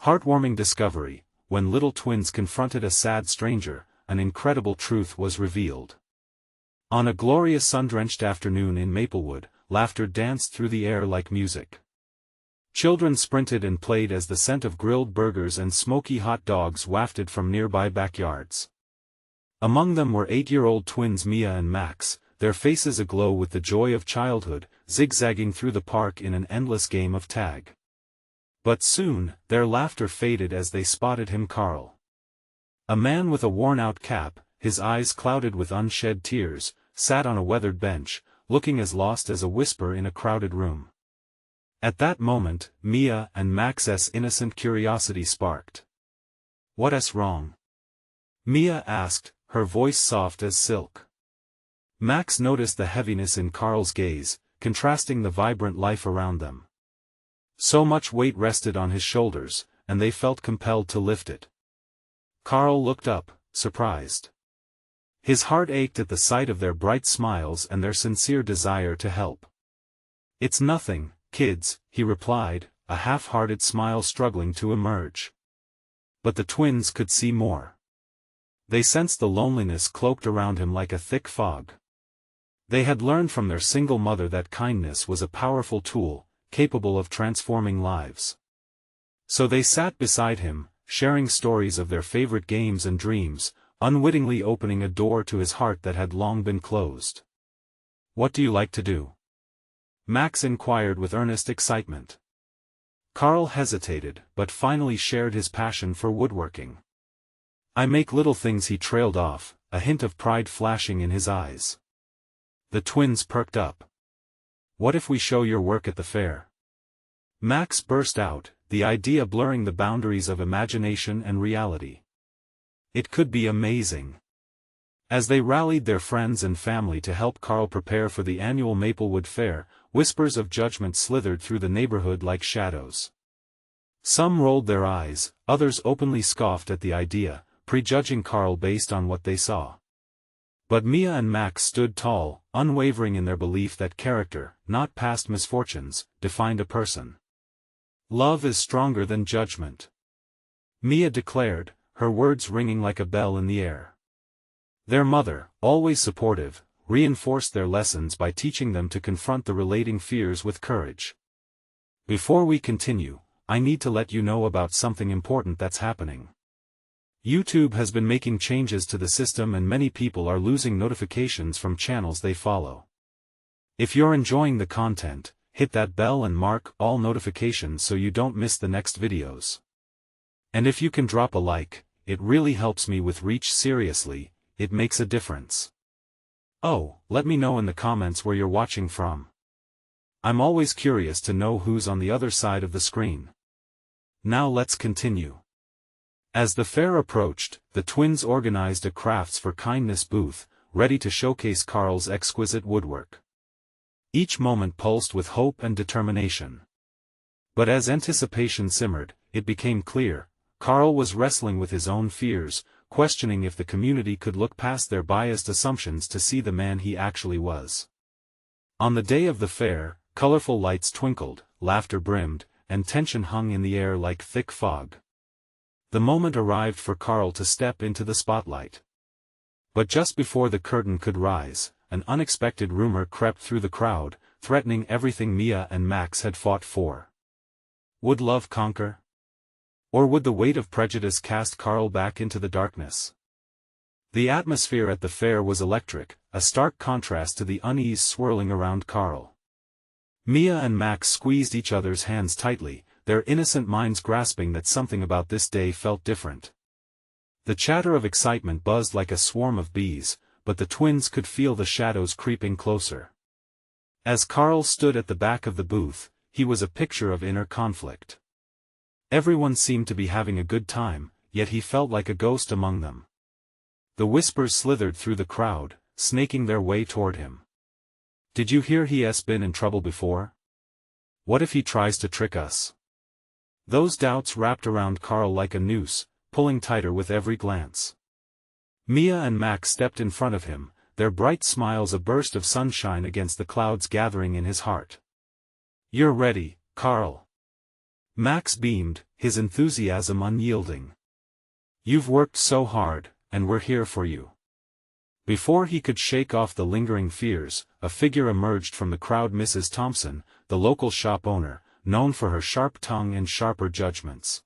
Heartwarming discovery: when little twins confronted a sad stranger, an incredible truth was revealed. On a glorious sun-drenched afternoon in Maplewood, laughter danced through the air like music. Children sprinted and played as the scent of grilled burgers and smoky hot dogs wafted from nearby backyards. Among them were 8-year-old twins Mia and Max, their faces aglow with the joy of childhood, zigzagging through the park in an endless game of tag. But soon, their laughter faded as they spotted him. Carl. A man with a worn-out cap, his eyes clouded with unshed tears, sat on a weathered bench, looking as lost as a whisper in a crowded room. At that moment, Mia and Max's innocent curiosity sparked. "What's wrong?" Mia asked, her voice soft as silk. Max noticed the heaviness in Carl's gaze, contrasting the vibrant life around them. So much weight rested on his shoulders, and they felt compelled to lift it. Carl looked up, surprised. His heart ached at the sight of their bright smiles and their sincere desire to help. "It's nothing, kids," he replied, a half-hearted smile struggling to emerge. But the twins could see more. They sensed the loneliness cloaked around him like a thick fog. They had learned from their single mother that kindness was a powerful tool, capable of transforming lives. So they sat beside him, sharing stories of their favorite games and dreams, unwittingly opening a door to his heart that had long been closed. "What do you like to do?" Max inquired with earnest excitement. Carl hesitated, but finally shared his passion for woodworking. "I make little things," he trailed off, a hint of pride flashing in his eyes. The twins perked up. "What if we show your work at the fair?" Max burst out, the idea blurring the boundaries of imagination and reality. It could be amazing. As they rallied their friends and family to help Carl prepare for the annual Maplewood Fair, whispers of judgment slithered through the neighborhood like shadows. Some rolled their eyes, others openly scoffed at the idea, prejudging Carl based on what they saw. But Mia and Max stood tall, unwavering in their belief that character, not past misfortunes, defined a person. "Love is stronger than judgment," Mia declared, her words ringing like a bell in the air. Their mother, always supportive, reinforced their lessons by teaching them to confront the relating fears with courage. "Before we continue, I need to let you know about something important that's happening. YouTube has been making changes to the system and many people are losing notifications from channels they follow. If you're enjoying the content, hit that bell and mark all notifications so you don't miss the next videos. And if you can drop a like, it really helps me with reach. Seriously, it makes a difference. Oh, let me know in the comments where you're watching from. I'm always curious to know who's on the other side of the screen. Now let's continue. As the fair approached, the twins organized a Crafts for Kindness booth, ready to showcase Carl's exquisite woodwork. Each moment pulsed with hope and determination. But as anticipation simmered, it became clear, Carl was wrestling with his own fears, questioning if the community could look past their biased assumptions to see the man he actually was. On the day of the fair, colorful lights twinkled, laughter brimmed, and tension hung in the air like thick fog. The moment arrived for Carl to step into the spotlight. But just before the curtain could rise, an unexpected rumor crept through the crowd, threatening everything Mia and Max had fought for. Would love conquer? Or would the weight of prejudice cast Carl back into the darkness? The atmosphere at the fair was electric, a stark contrast to the unease swirling around Carl. Mia and Max squeezed each other's hands tightly, their innocent minds grasping that something about this day felt different. The chatter of excitement buzzed like a swarm of bees, but the twins could feel the shadows creeping closer. As Carl stood at the back of the booth, he was a picture of inner conflict. Everyone seemed to be having a good time, yet he felt like a ghost among them. The whispers slithered through the crowd, snaking their way toward him. "Did you hear he's been in trouble before? What if he tries to trick us?" Those doubts wrapped around Carl like a noose, pulling tighter with every glance. Mia and Max stepped in front of him, their bright smiles a burst of sunshine against the clouds gathering in his heart. "You're ready, Carl." Max beamed, his enthusiasm unyielding. You've worked so hard, and we're here for you. Before he could shake off the lingering fears, a figure emerged from the crowd. Mrs. Thompson, the local shop owner, known for her sharp tongue and sharper judgments.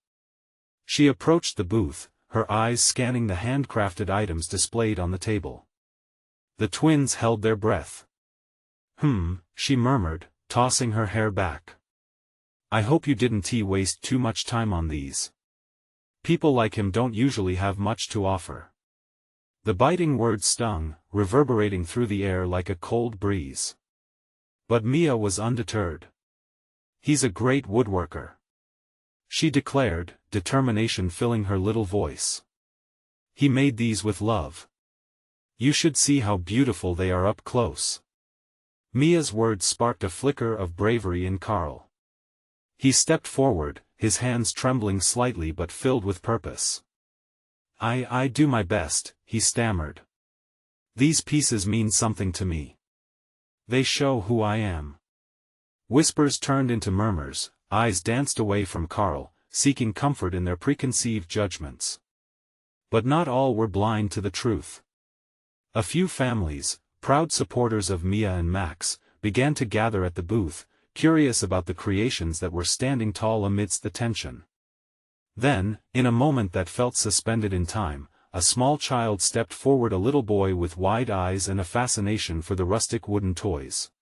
She approached the booth, her eyes scanning the handcrafted items displayed on the table. The twins held their breath. She murmured, tossing her hair back. I hope you didn't waste too much time on these. People like him don't usually have much to offer. The biting words stung, reverberating through the air like a cold breeze. But Mia was undeterred. He's a great woodworker, she declared, determination filling her little voice. He made these with love. You should see how beautiful they are up close. Mia's words sparked a flicker of bravery in Carl. He stepped forward, his hands trembling slightly but filled with purpose. I do my best, he stammered. These pieces mean something to me. They show who I am. Whispers turned into murmurs, eyes danced away from Carl, seeking comfort in their preconceived judgments. But not all were blind to the truth. A few families, proud supporters of Mia and Max, began to gather at the booth, curious about the creations that were standing tall amidst the tension. Then, in a moment that felt suspended in time, a small child stepped forward, a little boy with wide eyes and a fascination for the rustic wooden toys.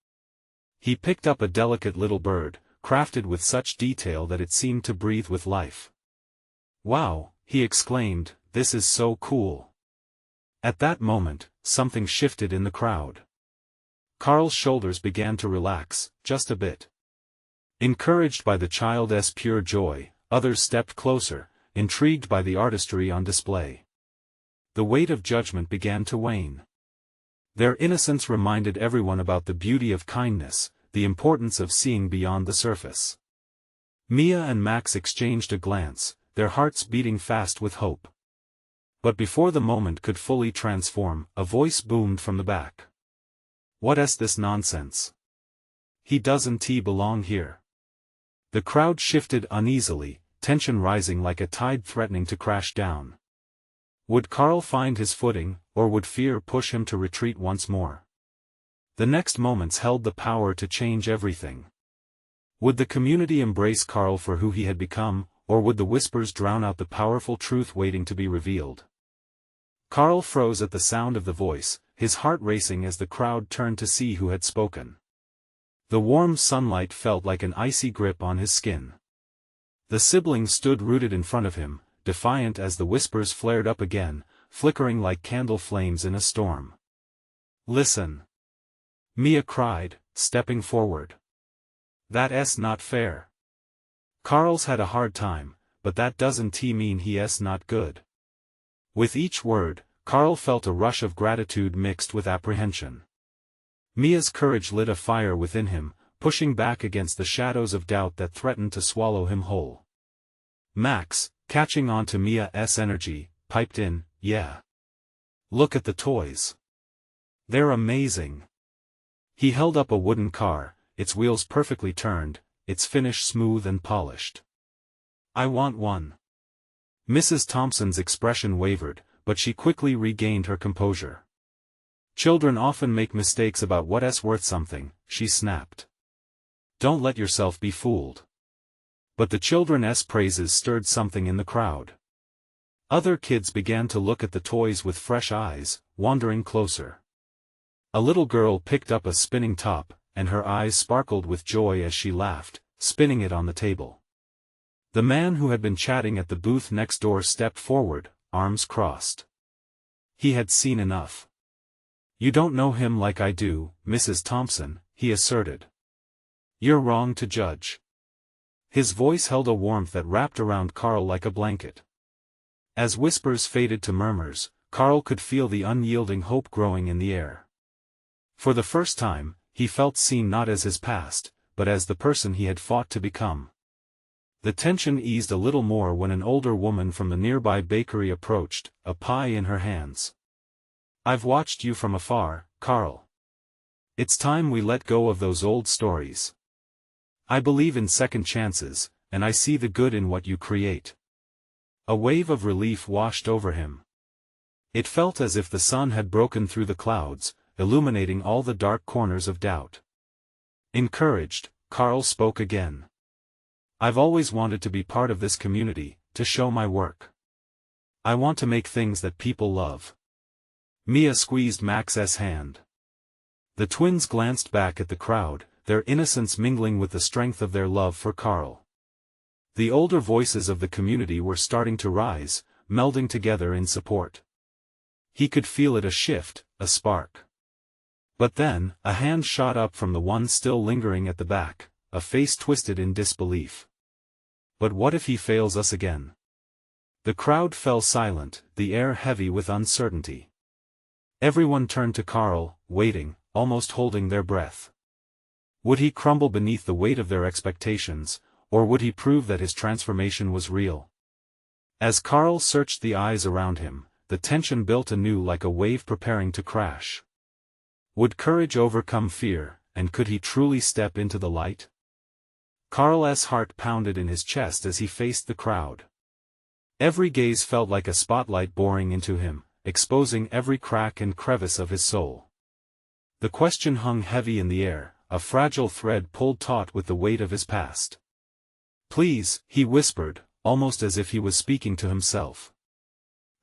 He picked up a delicate little bird, crafted with such detail that it seemed to breathe with life. Wow, he exclaimed, this is so cool. At that moment, something shifted in the crowd. Carl's shoulders began to relax, just a bit. Encouraged by the child's pure joy, others stepped closer, intrigued by the artistry on display. The weight of judgment began to wane. Their innocence reminded everyone about the beauty of kindness, the importance of seeing beyond the surface. Mia and Max exchanged a glance, their hearts beating fast with hope. But before the moment could fully transform, a voice boomed from the back. What's this nonsense? He doesn't belong here. The crowd shifted uneasily, tension rising like a tide threatening to crash down. Would Carl find his footing, or would fear push him to retreat once more? The next moments held the power to change everything. Would the community embrace Carl for who he had become, or would the whispers drown out the powerful truth waiting to be revealed? Carl froze at the sound of the voice, his heart racing as the crowd turned to see who had spoken. The warm sunlight felt like an icy grip on his skin. The siblings stood rooted in front of him, defiant as the whispers flared up again, flickering like candle flames in a storm. Listen! Mia cried, stepping forward. That's not fair. Carl's had a hard time, but that doesn't mean he's not good. With each word, Carl felt a rush of gratitude mixed with apprehension. Mia's courage lit a fire within him, pushing back against the shadows of doubt that threatened to swallow him whole. Max, catching on to Mia's energy, piped in, yeah. Look at the toys. They're amazing. He held up a wooden car, its wheels perfectly turned, its finish smooth and polished. I want one. Mrs. Thompson's expression wavered, but she quickly regained her composure. Children often make mistakes about what's worth something, she snapped. Don't let yourself be fooled. But the children's praises stirred something in the crowd. Other kids began to look at the toys with fresh eyes, wandering closer. A little girl picked up a spinning top, and her eyes sparkled with joy as she laughed, spinning it on the table. The man who had been chatting at the booth next door stepped forward, arms crossed. He had seen enough. You don't know him like I do, Mrs. Thompson, he asserted. You're wrong to judge. His voice held a warmth that wrapped around Carl like a blanket. As whispers faded to murmurs, Carl could feel the unyielding hope growing in the air. For the first time, he felt seen not as his past, but as the person he had fought to become. The tension eased a little more when an older woman from the nearby bakery approached, a pie in her hands. I've watched you from afar, Carl. It's time we let go of those old stories. I believe in second chances, and I see the good in what you create." A wave of relief washed over him. It felt as if the sun had broken through the clouds, illuminating all the dark corners of doubt. Encouraged, Carl spoke again. "I've always wanted to be part of this community, to show my work. I want to make things that people love." Mia squeezed Max's hand. The twins glanced back at the crowd, their innocence mingling with the strength of their love for Carl. The older voices of the community were starting to rise, melding together in support. He could feel it, a shift, a spark. But then, a hand shot up from the one still lingering at the back, a face twisted in disbelief. "But what if he fails us again?" The crowd fell silent, the air heavy with uncertainty. Everyone turned to Carl, waiting, almost holding their breath. Would he crumble beneath the weight of their expectations, or would he prove that his transformation was real? As Carl searched the eyes around him, the tension built anew like a wave preparing to crash. Would courage overcome fear, and could he truly step into the light? Carl's heart pounded in his chest as he faced the crowd. Every gaze felt like a spotlight boring into him, exposing every crack and crevice of his soul. The question hung heavy in the air, a fragile thread pulled taut with the weight of his past. "Please," he whispered, almost as if he was speaking to himself.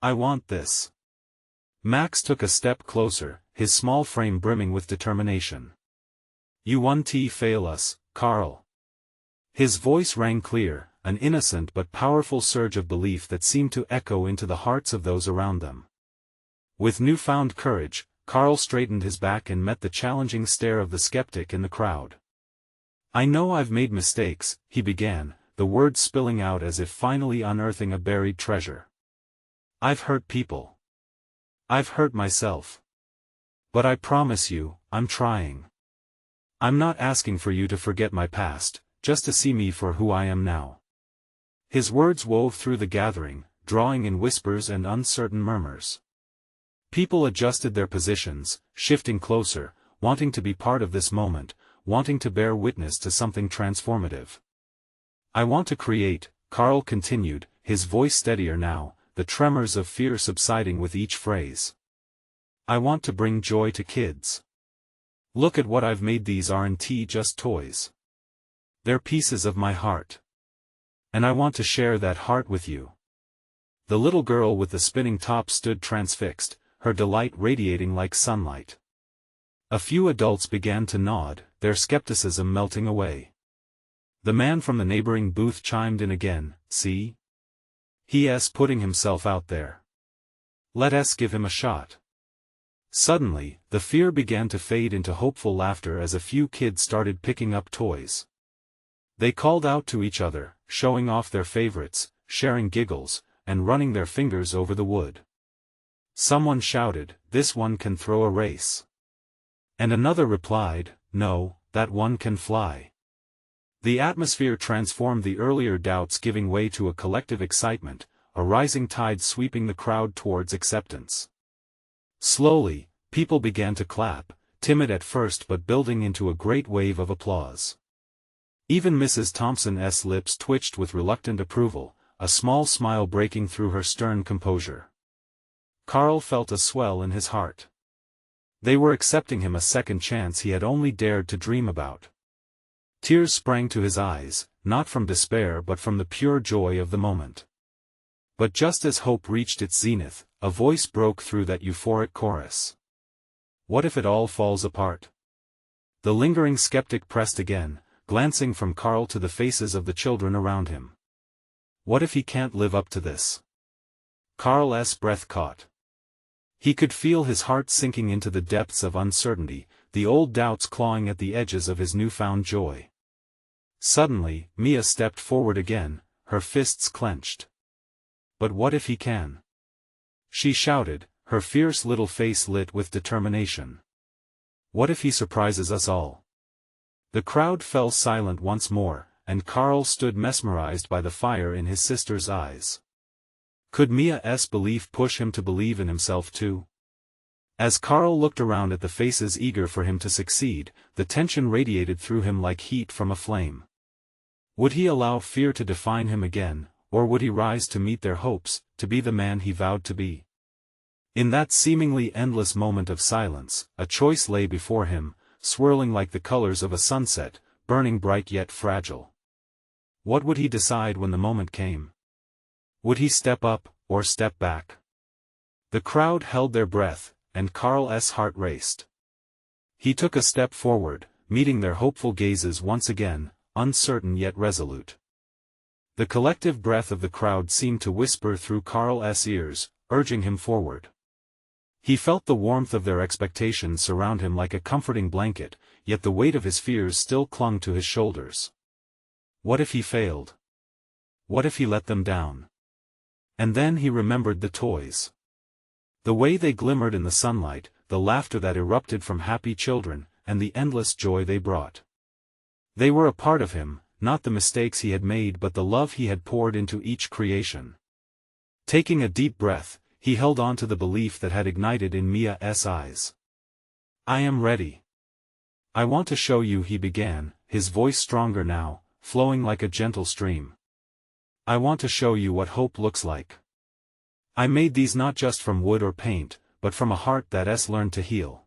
"I want this." Max took a step closer, his small frame brimming with determination. "You won't fail us, Carl." His voice rang clear, an innocent but powerful surge of belief that seemed to echo into the hearts of those around them. With newfound courage, Carl straightened his back and met the challenging stare of the skeptic in the crowd. "I know I've made mistakes," he began, the words spilling out as if finally unearthing a buried treasure. "I've hurt people. I've hurt myself. But I promise you, I'm trying. I'm not asking for you to forget my past, just to see me for who I am now." His words wove through the gathering, drawing in whispers and uncertain murmurs. People adjusted their positions, shifting closer, wanting to be part of this moment, wanting to bear witness to something transformative. "I want to create," Carl continued, his voice steadier now, the tremors of fear subsiding with each phrase. "I want to bring joy to kids. Look at what I've made, these aren't just toys. They're pieces of my heart. And I want to share that heart with you." The little girl with the spinning top stood transfixed, her delight radiating like sunlight. A few adults began to nod, their skepticism melting away. The man from the neighboring booth chimed in again, "See? He's putting himself out there. Let us give him a shot." Suddenly, the fear began to fade into hopeful laughter as a few kids started picking up toys. They called out to each other, showing off their favorites, sharing giggles, and running their fingers over the wood. Someone shouted, "This one can throw a race." And another replied, "No, that one can fly." The atmosphere transformed, the earlier doubts giving way to a collective excitement, a rising tide sweeping the crowd towards acceptance. Slowly, people began to clap, timid at first but building into a great wave of applause. Even Mrs. Thompson's lips twitched with reluctant approval, a small smile breaking through her stern composure. Carl felt a swell in his heart. They were accepting him, a second chance he had only dared to dream about. Tears sprang to his eyes, not from despair but from the pure joy of the moment. But just as hope reached its zenith, a voice broke through that euphoric chorus. "What if it all falls apart?" The lingering skeptic pressed again, glancing from Carl to the faces of the children around him. "What if he can't live up to this?" Carl's breath caught. He could feel his heart sinking into the depths of uncertainty, the old doubts clawing at the edges of his newfound joy. Suddenly, Mia stepped forward again, her fists clenched. "But what if he can?" she shouted, her fierce little face lit with determination. "What if he surprises us all?" The crowd fell silent once more, and Carl stood mesmerized by the fire in his sister's eyes. Could Mia's belief push him to believe in himself too? As Carl looked around at the faces eager for him to succeed, the tension radiated through him like heat from a flame. Would he allow fear to define him again, or would he rise to meet their hopes, to be the man he vowed to be? In that seemingly endless moment of silence, a choice lay before him, swirling like the colors of a sunset, burning bright yet fragile. What would he decide when the moment came? Would he step up, or step back? The crowd held their breath, and Carl's heart raced. He took a step forward, meeting their hopeful gazes once again, uncertain yet resolute. The collective breath of the crowd seemed to whisper through Carl's ears, urging him forward. He felt the warmth of their expectations surround him like a comforting blanket, yet the weight of his fears still clung to his shoulders. What if he failed? What if he let them down? And then he remembered the toys. The way they glimmered in the sunlight, the laughter that erupted from happy children, and the endless joy they brought. They were a part of him, not the mistakes he had made but the love he had poured into each creation. Taking a deep breath, he held on to the belief that had ignited in Mia's eyes. "I am ready. I want to show you," he began, his voice stronger now, flowing like a gentle stream. "I want to show you what hope looks like. I made these not just from wood or paint, but from a heart that's learned to heal."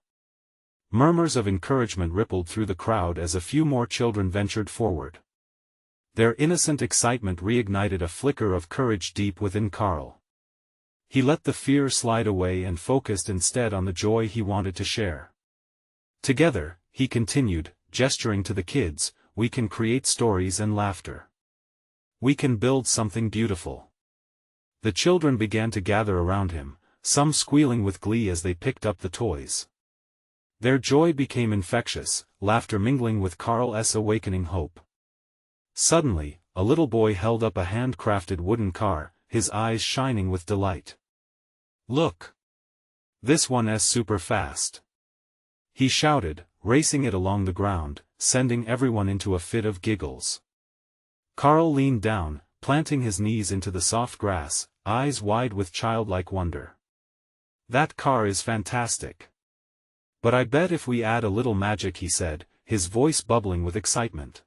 Murmurs of encouragement rippled through the crowd as a few more children ventured forward. Their innocent excitement reignited a flicker of courage deep within Carl. He let the fear slide away and focused instead on the joy he wanted to share. "Together," he continued, gesturing to the kids, "we can create stories and laughter. We can build something beautiful." The children began to gather around him, some squealing with glee as they picked up the toys. Their joy became infectious, laughter mingling with Carl's awakening hope. Suddenly, a little boy held up a handcrafted wooden car, his eyes shining with delight. "Look! This one's super fast!" he shouted, racing it along the ground, sending everyone into a fit of giggles. Carl leaned down, planting his knees into the soft grass, eyes wide with childlike wonder. "That car is fantastic. But I bet if we add a little magic," he said, his voice bubbling with excitement.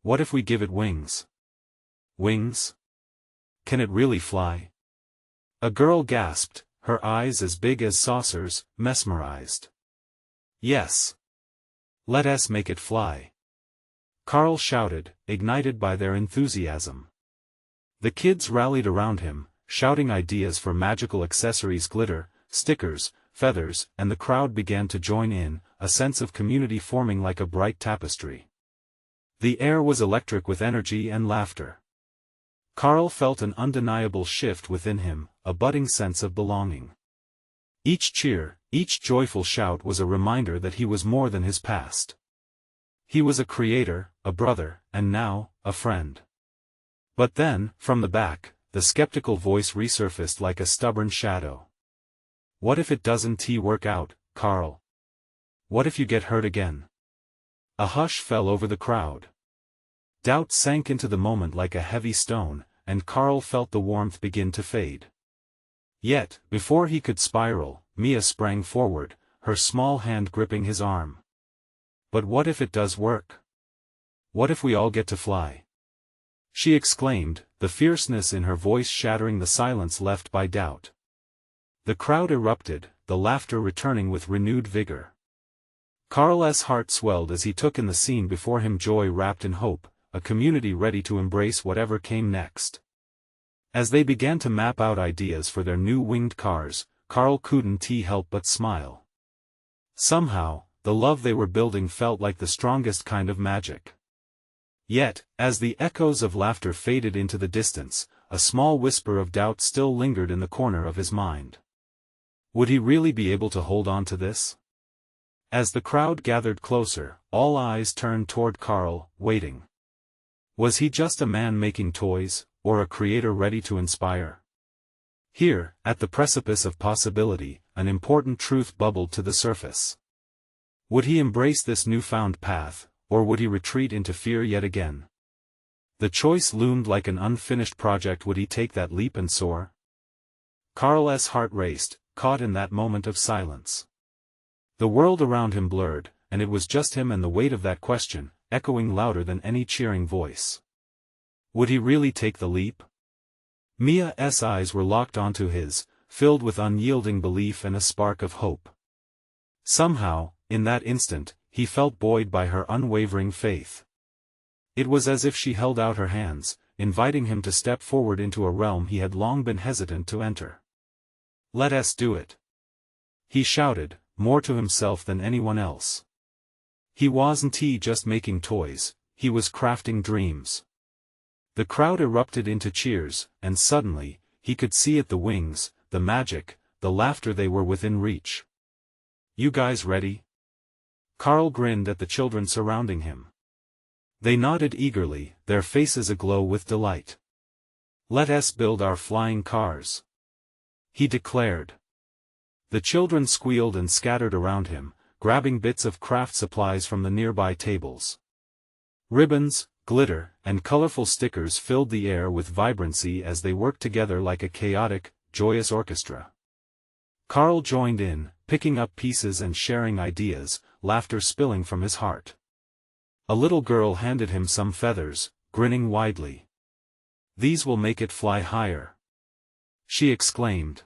"What if we give it wings?" "Wings? Can it really fly?" A girl gasped, her eyes as big as saucers, mesmerized. "Yes. Let us make it fly," Carl shouted, ignited by their enthusiasm. The kids rallied around him, shouting ideas for magical accessories, glitter, stickers, feathers, and the crowd began to join in, a sense of community forming like a bright tapestry. The air was electric with energy and laughter. Carl felt an undeniable shift within him, a budding sense of belonging. Each cheer, each joyful shout was a reminder that he was more than his past. He was a creator, a brother, and now, a friend. But then, from the back, the skeptical voice resurfaced like a stubborn shadow. "What if it doesn't work out, Carl? What if you get hurt again?" A hush fell over the crowd. Doubt sank into the moment like a heavy stone, and Carl felt the warmth begin to fade. Yet, before he could spiral, Mia sprang forward, her small hand gripping his arm. "But what if it does work? What if we all get to fly?" she exclaimed, the fierceness in her voice shattering the silence left by doubt. The crowd erupted, the laughter returning with renewed vigor. Carl's heart swelled as he took in the scene before him, joy wrapped in hope, a community ready to embrace whatever came next. As they began to map out ideas for their new winged cars, Carl couldn't help but smile. Somehow, the love they were building felt like the strongest kind of magic. Yet, as the echoes of laughter faded into the distance, a small whisper of doubt still lingered in the corner of his mind. Would he really be able to hold on to this? As the crowd gathered closer, all eyes turned toward Carl, waiting. Was he just a man making toys, or a creator ready to inspire? Here, at the precipice of possibility, an important truth bubbled to the surface. Would he embrace this newfound path, or would he retreat into fear yet again? The choice loomed like an unfinished project. Would he take that leap and soar? Carl's heart raced, caught in that moment of silence. The world around him blurred, and it was just him and the weight of that question, echoing louder than any cheering voice. Would he really take the leap? Mia's eyes were locked onto his, filled with unyielding belief and a spark of hope. Somehow, in that instant, he felt buoyed by her unwavering faith. It was as if she held out her hands, inviting him to step forward into a realm he had long been hesitant to enter. "Let us do it," he shouted, more to himself than anyone else. He wasn't just making toys, he was crafting dreams. The crowd erupted into cheers, and suddenly, he could see at the wings, the magic, the laughter. They were within reach. "You guys ready?" Carl grinned at the children surrounding him. They nodded eagerly, their faces aglow with delight. "Let us build our flying cars," he declared. The children squealed and scattered around him, grabbing bits of craft supplies from the nearby tables. Ribbons, glitter, and colorful stickers filled the air with vibrancy as they worked together like a chaotic, joyous orchestra. Carl joined in, picking up pieces and sharing ideas, laughter spilling from his heart. A little girl handed him some feathers, grinning widely. "These will make it fly higher," she exclaimed.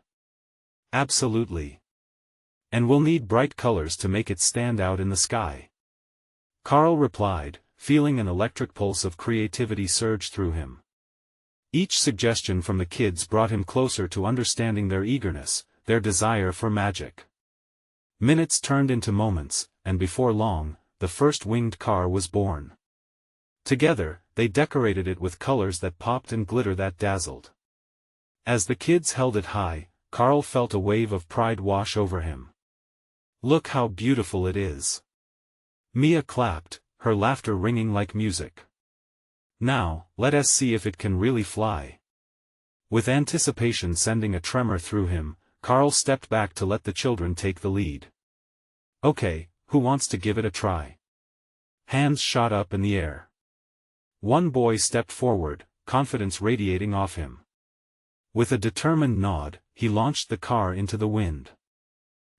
"Absolutely. And we'll need bright colors to make it stand out in the sky," Carl replied, feeling an electric pulse of creativity surge through him. Each suggestion from the kids brought him closer to understanding their eagerness, their desire for magic. Minutes turned into moments, and before long, the first winged car was born. Together, they decorated it with colors that popped and glitter that dazzled. As the kids held it high, Carl felt a wave of pride wash over him. "Look how beautiful it is." Mia clapped, her laughter ringing like music. "Now, let us see if it can really fly." With anticipation sending a tremor through him, Carl stepped back to let the children take the lead. "Okay, who wants to give it a try?" Hands shot up in the air. One boy stepped forward, confidence radiating off him. With a determined nod, he launched the car into the wind.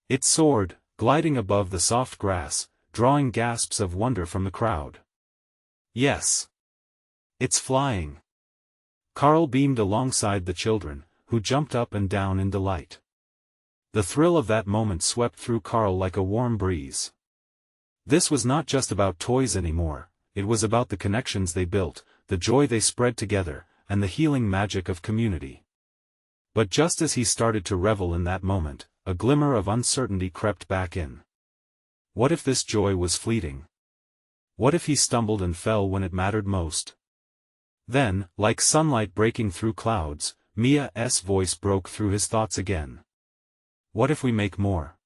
It soared, gliding above the soft grass, drawing gasps of wonder from the crowd. "Yes! It's flying!" Carl beamed alongside the children, who jumped up and down in delight. The thrill of that moment swept through Carl like a warm breeze. This was not just about toys anymore, it was about the connections they built, the joy they spread together, and the healing magic of community. But just as he started to revel in that moment, a glimmer of uncertainty crept back in. What if this joy was fleeting? What if he stumbled and fell when it mattered most? Then, like sunlight breaking through clouds, Mia's voice broke through his thoughts again. "What if we make more?"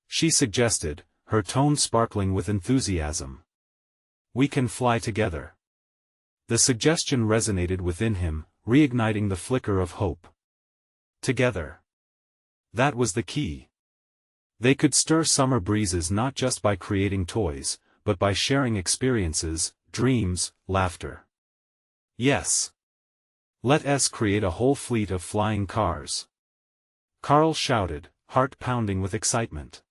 she suggested, her tone sparkling with enthusiasm. "We can fly together." The suggestion resonated within him, reigniting the flicker of hope. Together. That was the key. They could stir summer breezes not just by creating toys, but by sharing experiences, dreams, laughter. "Yes. Let us create a whole fleet of flying cars," Carl shouted, heart pounding with excitement.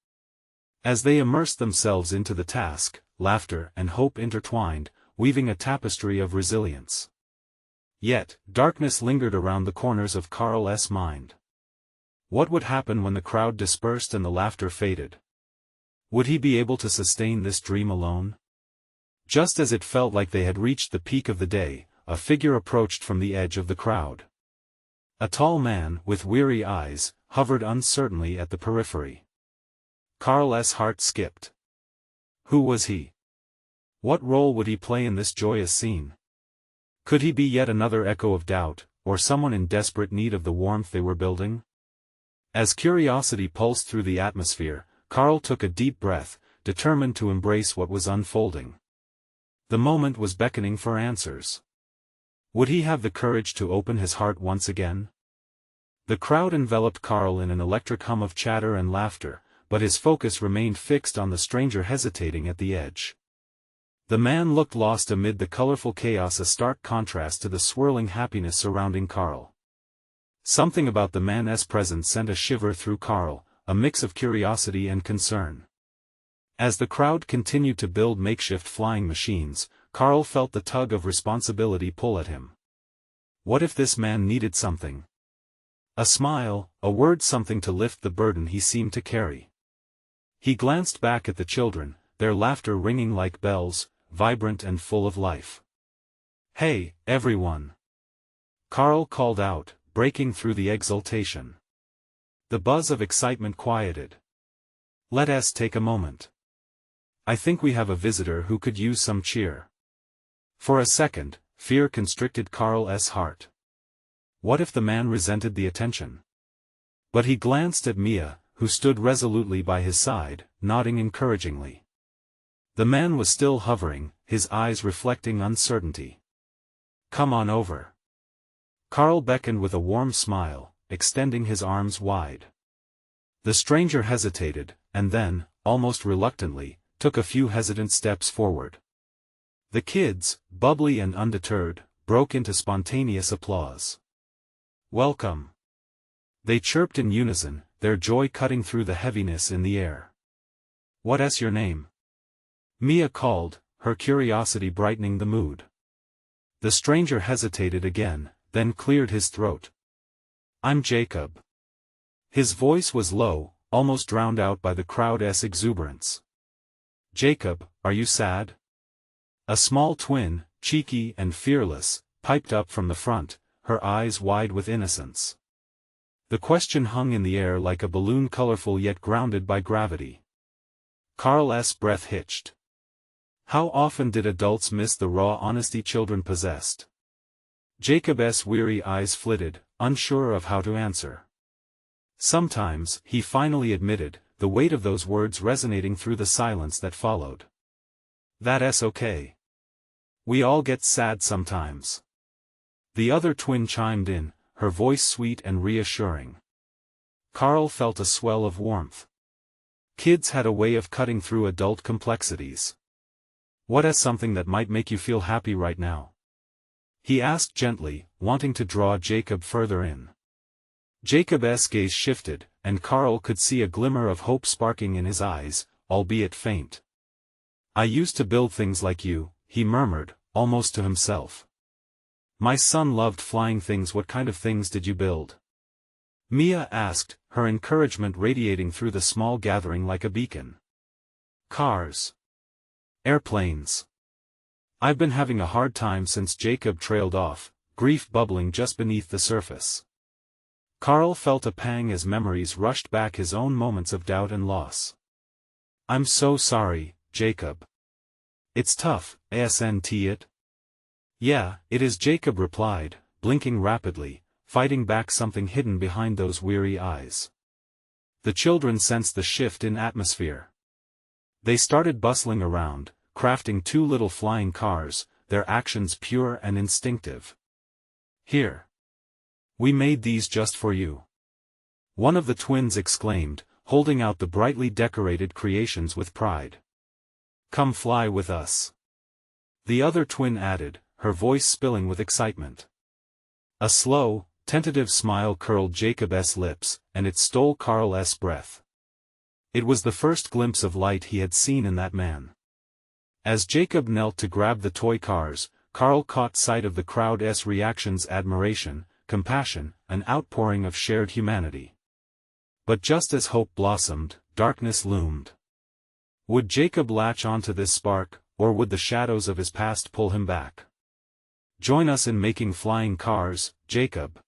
As they immersed themselves into the task, laughter and hope intertwined, weaving a tapestry of resilience. Yet, darkness lingered around the corners of Carl's mind. What would happen when the crowd dispersed and the laughter faded? Would he be able to sustain this dream alone? Just as it felt like they had reached the peak of the day, a figure approached from the edge of the crowd. A tall man, with weary eyes, hovered uncertainly at the periphery. Carl's heart skipped. Who was he? What role would he play in this joyous scene? Could he be yet another echo of doubt, or someone in desperate need of the warmth they were building? As curiosity pulsed through the atmosphere, Carl took a deep breath, determined to embrace what was unfolding. The moment was beckoning for answers. Would he have the courage to open his heart once again? The crowd enveloped Carl in an electric hum of chatter and laughter, but his focus remained fixed on the stranger hesitating at the edge. The man looked lost amid the colorful chaos, a stark contrast to the swirling happiness surrounding Carl. Something about the man's presence sent a shiver through Carl, a mix of curiosity and concern. As the crowd continued to build makeshift flying machines, Carl felt the tug of responsibility pull at him. What if this man needed something? A smile, a word, something to lift the burden he seemed to carry. He glanced back at the children, their laughter ringing like bells, vibrant and full of life. "Hey, everyone!" Carl called out, breaking through the exultation. The buzz of excitement quieted. "Let us take a moment. I think we have a visitor who could use some cheer." For a second, fear constricted Carl's heart. What if the man resented the attention? But he glanced at Mia, who stood resolutely by his side, nodding encouragingly. The man was still hovering, his eyes reflecting uncertainty. "Come on over." Carl beckoned with a warm smile, extending his arms wide. The stranger hesitated, and then, almost reluctantly, took a few hesitant steps forward. The kids, bubbly and undeterred, broke into spontaneous applause. "Welcome!" They chirped in unison, their joy cutting through the heaviness in the air. "What's your name?" Mia called, her curiosity brightening the mood. The stranger hesitated again, then cleared his throat. "I'm Jacob." His voice was low, almost drowned out by the crowd's exuberance. "Jacob, are you sad?" A small twin, cheeky and fearless, piped up from the front, her eyes wide with innocence. The question hung in the air like a balloon, colorful yet grounded by gravity. Carl's breath hitched. How often did adults miss the raw honesty children possessed? Jacob's weary eyes flitted, unsure of how to answer. "Sometimes," he finally admitted, the weight of those words resonating through the silence that followed. "That's okay. We all get sad sometimes." The other twin chimed in, her voice sweet and reassuring. Carl felt a swell of warmth. Kids had a way of cutting through adult complexities. "What's something that might make you feel happy right now?" he asked gently, wanting to draw Jacob further in. Jacob's gaze shifted, and Carl could see a glimmer of hope sparking in his eyes, albeit faint. "I used to build things like you," he murmured, almost to himself. "My son loved flying things." "What kind of things did you build?" Mia asked, her encouragement radiating through the small gathering like a beacon. "Cars. Airplanes. I've been having a hard time since." Jacob trailed off, grief bubbling just beneath the surface. Carl felt a pang as memories rushed back, his own moments of doubt and loss. "I'm so sorry, Jacob. It's tough, isn't it?" "Yeah, it is," Jacob replied, blinking rapidly, fighting back something hidden behind those weary eyes. The children sensed the shift in atmosphere. They started bustling around, crafting two little flying cars, their actions pure and instinctive. "Here. We made these just for you," one of the twins exclaimed, holding out the brightly decorated creations with pride. "Come fly with us," the other twin added, her voice spilling with excitement. A slow, tentative smile curled Jacob's lips, and it stole Carl's breath. It was the first glimpse of light he had seen in that man. As Jacob knelt to grab the toy cars, Carl caught sight of the crowd's reactions: admiration, compassion, an outpouring of shared humanity. But just as hope blossomed, darkness loomed. Would Jacob latch onto this spark, or would the shadows of his past pull him back? "Join us in making flying cars, Jacob,"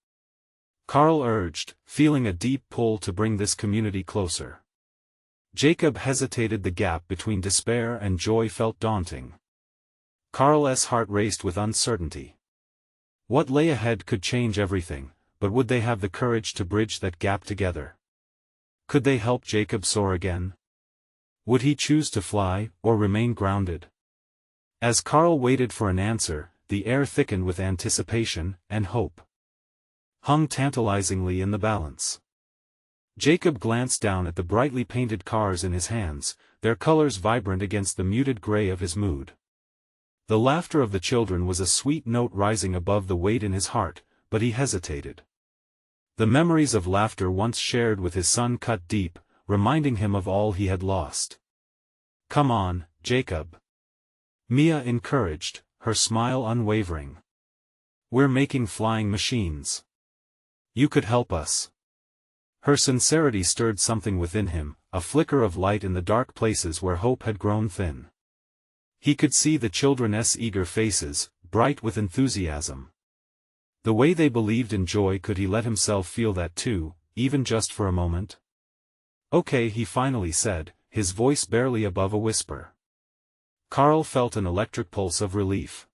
Carl urged, feeling a deep pull to bring this community closer. Jacob hesitated. The gap between despair and joy felt daunting. Carl's heart raced with uncertainty. What lay ahead could change everything, but would they have the courage to bridge that gap together? Could they help Jacob soar again? Would he choose to fly, or remain grounded? As Carl waited for an answer, the air thickened with anticipation, and hope hung tantalizingly in the balance. Jacob glanced down at the brightly painted cars in his hands, their colors vibrant against the muted gray of his mood. The laughter of the children was a sweet note rising above the weight in his heart, but he hesitated. The memories of laughter once shared with his son cut deep, reminding him of all he had lost. "Come on, Jacob. Mia encouraged, her smile unwavering. "We're making flying machines. You could help us." Her sincerity stirred something within him, a flicker of light in the dark places where hope had grown thin. He could see the children's eager faces, bright with enthusiasm. The way they believed in joy. Could he let himself feel that too, even just for a moment? "Okay," he finally said, his voice barely above a whisper. Carl felt an electric pulse of relief.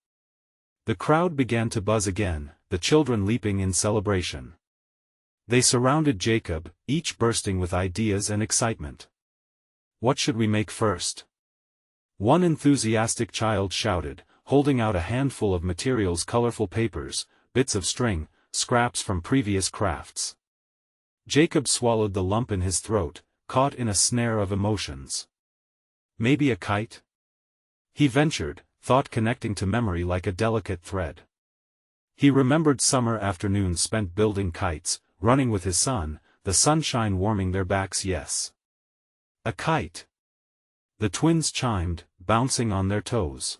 The crowd began to buzz again, the children leaping in celebration. They surrounded Jacob, each bursting with ideas and excitement. "What should we make first?" One enthusiastic child shouted, holding out a handful of materials: colorful papers, bits of string, scraps from previous crafts. Jacob swallowed the lump in his throat, caught in a snare of emotions. "Maybe a kite?" he ventured, thought connecting to memory like a delicate thread. He remembered summer afternoons spent building kites, running with his son, the sunshine warming their backs. Yes. A kite. The twins chimed, bouncing on their toes.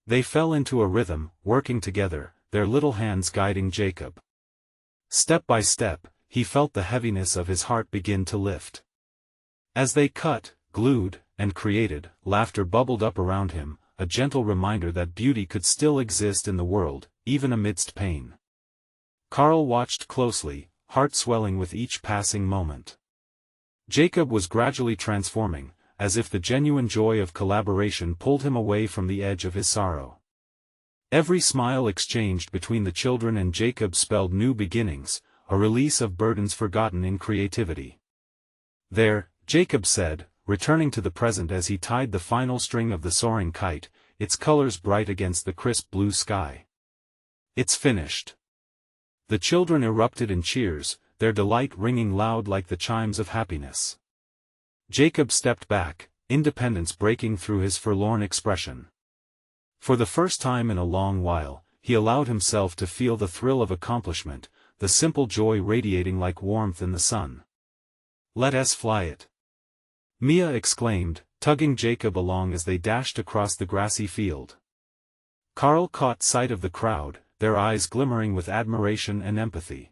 They fell into a rhythm, working together, their little hands guiding Jacob. Step by step, he felt the heaviness of his heart begin to lift. As they cut, glued, and created, laughter bubbled up around him, a gentle reminder that beauty could still exist in the world, even amidst pain. Carl watched closely, heart swelling with each passing moment. Jacob was gradually transforming, as if the genuine joy of collaboration pulled him away from the edge of his sorrow. Every smile exchanged between the children and Jacob spelled new beginnings, a release of burdens forgotten in creativity. "There," Jacob said, returning to the present as he tied the final string of the soaring kite, its colors bright against the crisp blue sky. "It's finished." The children erupted in cheers, their delight ringing loud like the chimes of happiness. Jacob stepped back, independence breaking through his forlorn expression. For the first time in a long while, he allowed himself to feel the thrill of accomplishment, the simple joy radiating like warmth in the sun. "Let us fly it," Mia exclaimed, tugging Jacob along as they dashed across the grassy field. Carl caught sight of the crowd, their eyes glimmering with admiration and empathy.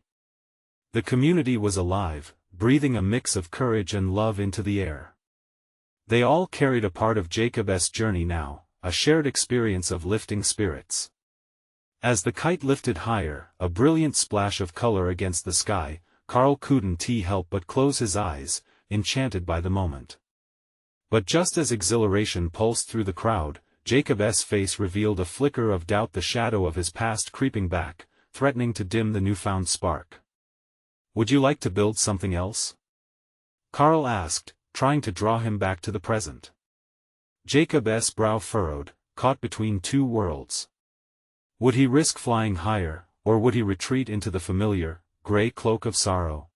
The community was alive, breathing a mix of courage and love into the air. They all carried a part of Jacob's journey now, a shared experience of lifting spirits. As the kite lifted higher, a brilliant splash of color against the sky, Carl couldn't help but close his eyes, enchanted by the moment. But just as exhilaration pulsed through the crowd, Jacob's face revealed a flicker of doubt, the shadow of his past creeping back, threatening to dim the newfound spark. "Would you like to build something else?" Carl asked, trying to draw him back to the present. Jacob's brow furrowed, caught between two worlds. Would he risk flying higher, or would he retreat into the familiar, gray cloak of sorrow?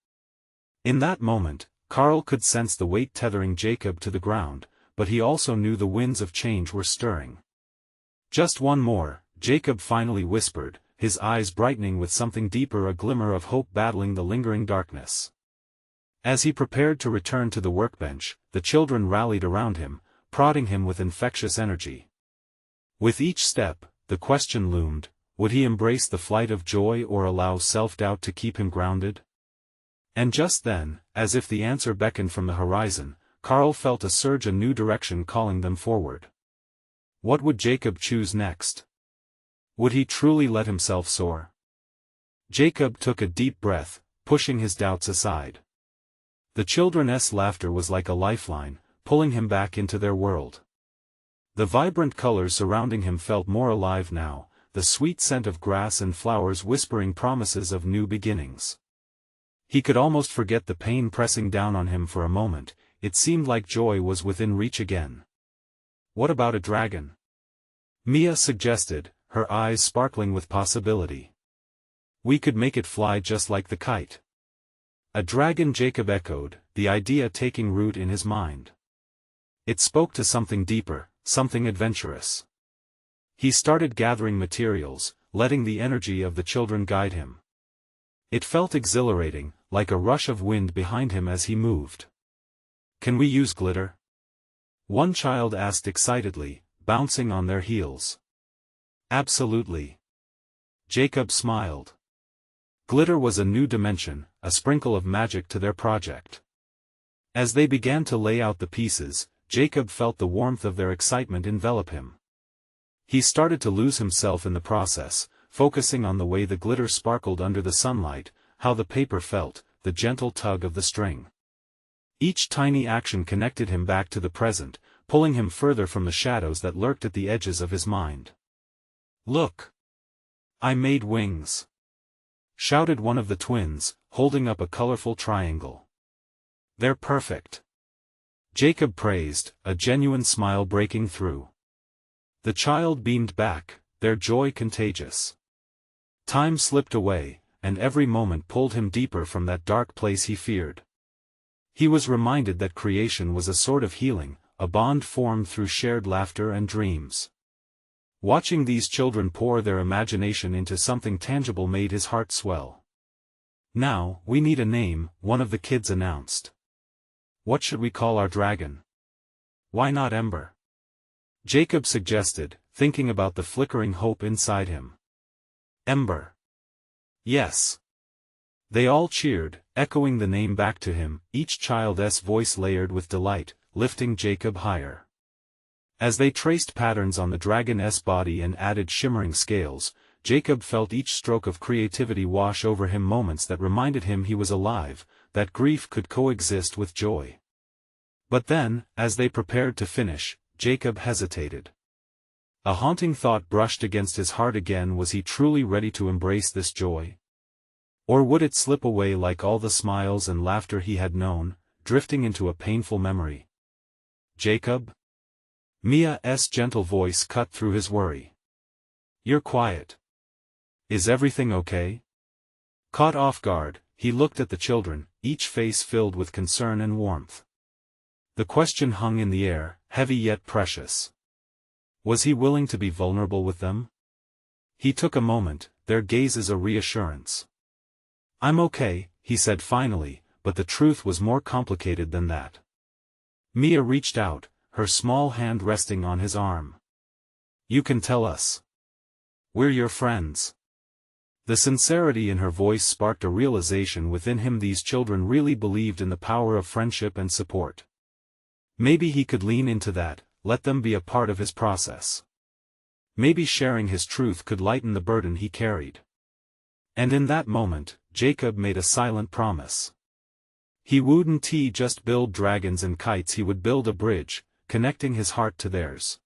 In that moment, Carl could sense the weight tethering Jacob to the ground, but he also knew the winds of change were stirring. "Just one more," Jacob finally whispered, his eyes brightening with something deeper, a glimmer of hope battling the lingering darkness. As he prepared to return to the workbench, the children rallied around him, prodding him with infectious energy. With each step, the question loomed, would he embrace the flight of joy or allow self-doubt to keep him grounded? And just then, as if the answer beckoned from the horizon, Carl felt a surge, a new direction calling them forward. What would Jacob choose next? Would he truly let himself soar? Jacob took a deep breath, pushing his doubts aside. The children's laughter was like a lifeline, pulling him back into their world. The vibrant colors surrounding him felt more alive now, the sweet scent of grass and flowers whispering promises of new beginnings. He could almost forget the pain pressing down on him for a moment. It seemed like joy was within reach again. "What about a dragon?" Mia suggested, her eyes sparkling with possibility. "We could make it fly just like the kite." "A dragon," Jacob echoed, the idea taking root in his mind. It spoke to something deeper, something adventurous. He started gathering materials, letting the energy of the children guide him. It felt exhilarating, like a rush of wind behind him as he moved. "Can we use glitter?" one child asked excitedly, bouncing on their heels. Absolutely. Jacob smiled. Glitter was a new dimension, a sprinkle of magic to their project. As they began to lay out the pieces, Jacob felt the warmth of their excitement envelop him. He started to lose himself in the process, focusing on the way the glitter sparkled under the sunlight, how the paper felt, the gentle tug of the string. Each tiny action connected him back to the present, pulling him further from the shadows that lurked at the edges of his mind. "Look! I made wings!" shouted one of the twins, holding up a colorful triangle. "They're perfect!" Jacob praised, a genuine smile breaking through. The child beamed back, their joy contagious. Time slipped away, and every moment pulled him deeper from that dark place he feared. He was reminded that creation was a sort of healing, a bond formed through shared laughter and dreams. Watching these children pour their imagination into something tangible made his heart swell. "Now, we need a name," one of the kids announced. "What should we call our dragon?" "Why not Ember?" Jacob suggested, thinking about the flickering hope inside him. "Ember." "Yes." They all cheered, echoing the name back to him, each child's voice layered with delight, lifting Jacob higher. As they traced patterns on the dragon's body and added shimmering scales, Jacob felt each stroke of creativity wash over him, moments that reminded him he was alive, that grief could coexist with joy. But then, as they prepared to finish, Jacob hesitated. A haunting thought brushed against his heart again. Was he truly ready to embrace this joy? Or would it slip away like all the smiles and laughter he had known, drifting into a painful memory? "Jacob?" Mia's gentle voice cut through his worry. "You're quiet. Is everything okay?" Caught off guard, he looked at the children, each face filled with concern and warmth. The question hung in the air, heavy yet precious. Was he willing to be vulnerable with them? He took a moment, their gazes a reassurance. "I'm okay," he said finally, but the truth was more complicated than that. Mia reached out, her small hand resting on his arm. "You can tell us. We're your friends." The sincerity in her voice sparked a realization within him: these children really believed in the power of friendship and support. Maybe he could lean into that, let them be a part of his process. Maybe sharing his truth could lighten the burden he carried. And in that moment, Jacob made a silent promise. He wouldn't just build dragons and kites, he would build a bridge, connecting his heart to theirs.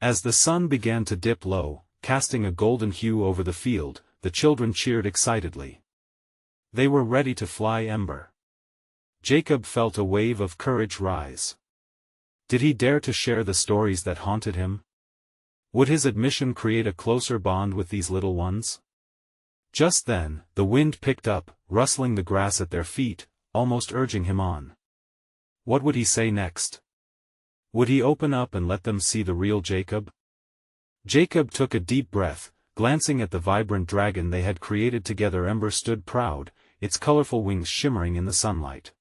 As the sun began to dip low, casting a golden hue over the field, the children cheered excitedly. They were ready to fly Ember. Jacob felt a wave of courage rise. Did he dare to share the stories that haunted him? Would his admission create a closer bond with these little ones? Just then, the wind picked up, rustling the grass at their feet, almost urging him on. What would he say next? Would he open up and let them see the real Jacob? Jacob took a deep breath, glancing at the vibrant dragon they had created together. Ember stood proud, its colorful wings shimmering in the sunlight.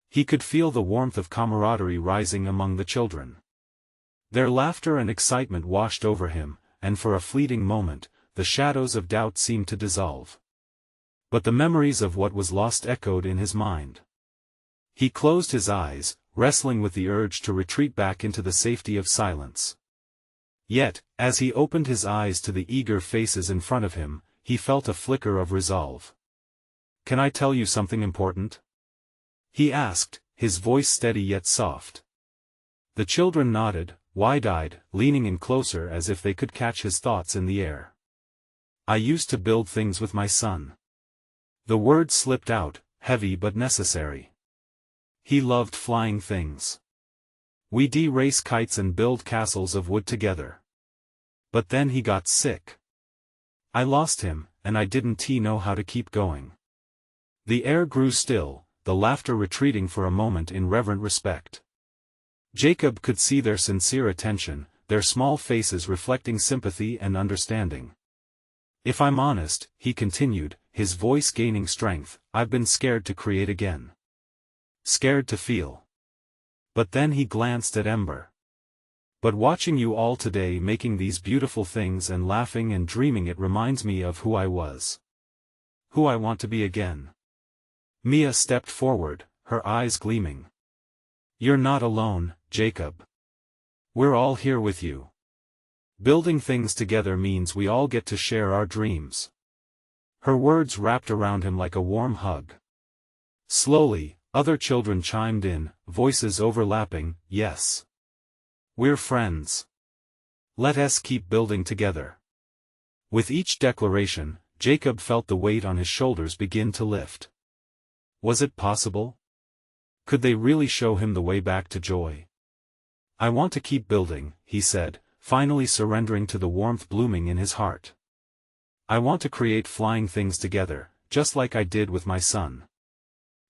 He could feel the warmth of camaraderie rising among the children. Their laughter and excitement washed over him, and for a fleeting moment, the shadows of doubt seemed to dissolve. But the memories of what was lost echoed in his mind. He closed his eyes, wrestling with the urge to retreat back into the safety of silence. Yet, as he opened his eyes to the eager faces in front of him, he felt a flicker of resolve. "Can I tell you something important?" he asked, his voice steady yet soft. The children nodded, wide-eyed, leaning in closer as if they could catch his thoughts in the air. "I used to build things with my son." The word slipped out, heavy but necessary. He loved flying things. We'd race kites and build castles of wood together. But then he got sick. I lost him, and I didn't know how to keep going. The air grew still, the laughter retreating for a moment in reverent respect. Jacob could see their sincere attention, their small faces reflecting sympathy and understanding. "If I'm honest," he continued, his voice gaining strength, "I've been scared to create again. Scared to feel." But then he glanced at Ember. But watching you all today making these beautiful things and laughing and dreaming, it reminds me of who I was. Who I want to be again." Mia stepped forward, her eyes gleaming. "You're not alone, Jacob. We're all here with you. Building things together means we all get to share our dreams." Her words wrapped around him like a warm hug. Slowly, other children chimed in, voices overlapping, "Yes. We're friends. Let us keep building together." With each declaration, Jacob felt the weight on his shoulders begin to lift. Was it possible? Could they really show him the way back to joy? "I want to keep building," he said, finally surrendering to the warmth blooming in his heart. "I want to create flying things together, just like I did with my son.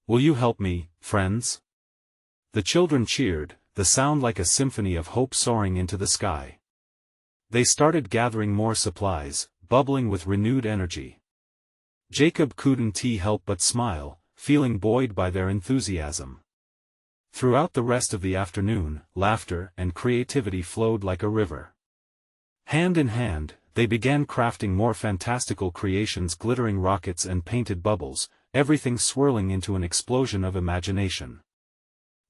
Will you help me, friends?" The children cheered, the sound like a symphony of hope soaring into the sky. They started gathering more supplies, bubbling with renewed energy. Jacob couldn't help but smile, feeling buoyed by their enthusiasm. Throughout the rest of the afternoon, laughter and creativity flowed like a river. Hand in hand, they began crafting more fantastical creations, glittering rockets and painted bubbles, everything swirling into an explosion of imagination.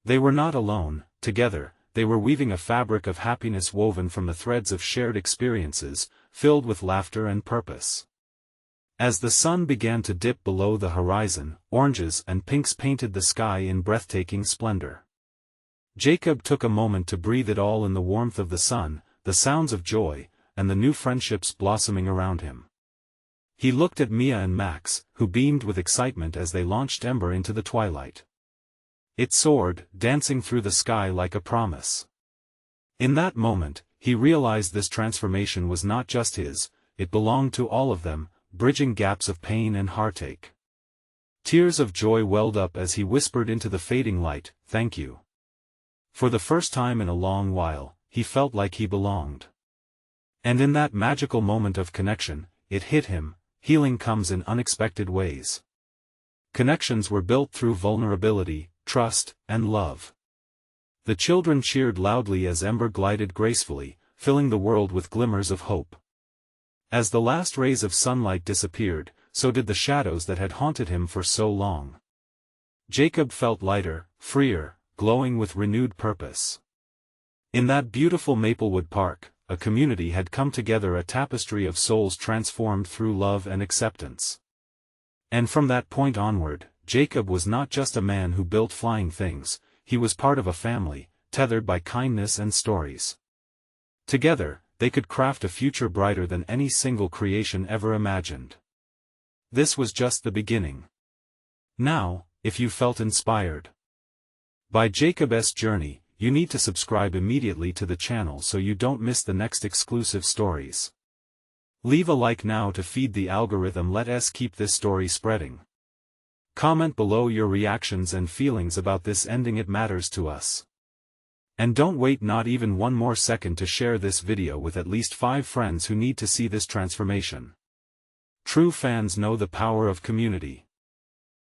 They were not alone. Together, they were weaving a fabric of happiness woven from the threads of shared experiences, filled with laughter and purpose. As the sun began to dip below the horizon, oranges and pinks painted the sky in breathtaking splendor. Jacob took a moment to breathe it all in: the warmth of the sun, the sounds of joy, and the new friendships blossoming around him. He looked at Mia and Max, who beamed with excitement as they launched Ember into the twilight. It soared, dancing through the sky like a promise. In that moment, he realized this transformation was not just his, it belonged to all of them, bridging gaps of pain and heartache. Tears of joy welled up as he whispered into the fading light, "Thank you." For the first time in a long while, he felt like he belonged. And in that magical moment of connection, it hit him: healing comes in unexpected ways. Connections were built through vulnerability, trust, and love. The children cheered loudly as Ember glided gracefully, filling the world with glimmers of hope. As the last rays of sunlight disappeared, so did the shadows that had haunted him for so long. Jacob felt lighter, freer, glowing with renewed purpose. In that beautiful Maplewood Park, a community had come together, a tapestry of souls transformed through love and acceptance. And from that point onward, Jacob was not just a man who built flying things, he was part of a family, tethered by kindness and stories. Together, they could craft a future brighter than any single creation ever imagined. This was just the beginning. Now, if you felt inspired by Jacob's journey, you need to subscribe immediately to the channel so you don't miss the next exclusive stories. Leave a like now to feed the algorithm. Let us keep this story spreading. Comment below your reactions and feelings about this ending, it matters to us. And don't wait not even one more second to share this video with at least 5 friends who need to see this transformation. True fans know the power of community.